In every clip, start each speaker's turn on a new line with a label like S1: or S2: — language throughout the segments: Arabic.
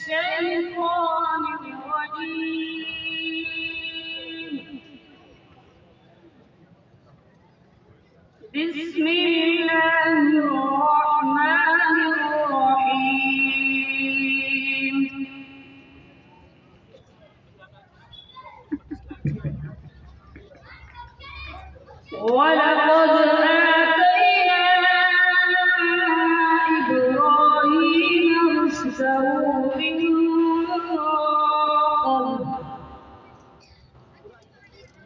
S1: الشيطان الرجيم. بسم الله الرحمن الرحيم. ولقد آتينا إبراهيم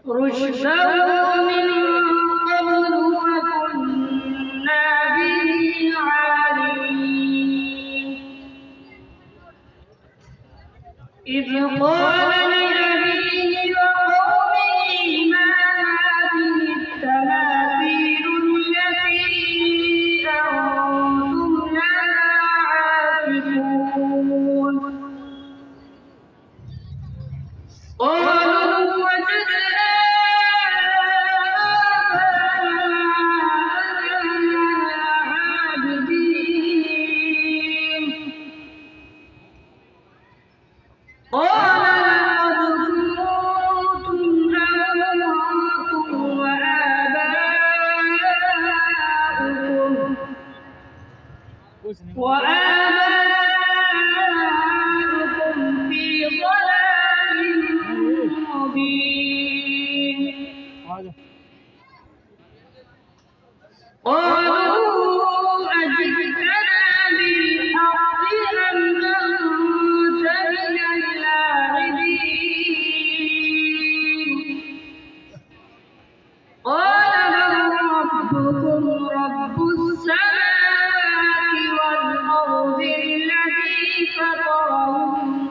S1: رشده من قبل وكنا به عالمين. إذ قال لأبيه وقومه ما هذه التماثيل التي أنتم لها عاكفون. قالوا وجدنا آباءنا عابدين. قال لقد كنتم أنتم وآباؤكم في ضلال مبين. قالوا أجئتنا بالحق أم أنت من اللاعبين؟ قال بل ربكم رب السماوات والأرض الذي فطرهن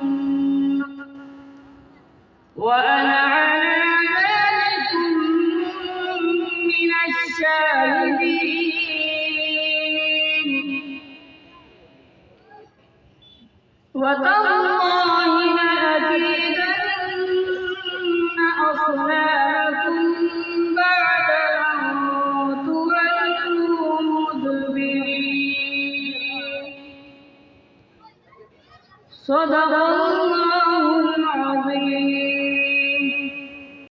S1: وأنا على ذلك من الشاهدين. وتالله لأكيدن أصنامكم بعد أن تولوا مدبرين. صدق الله.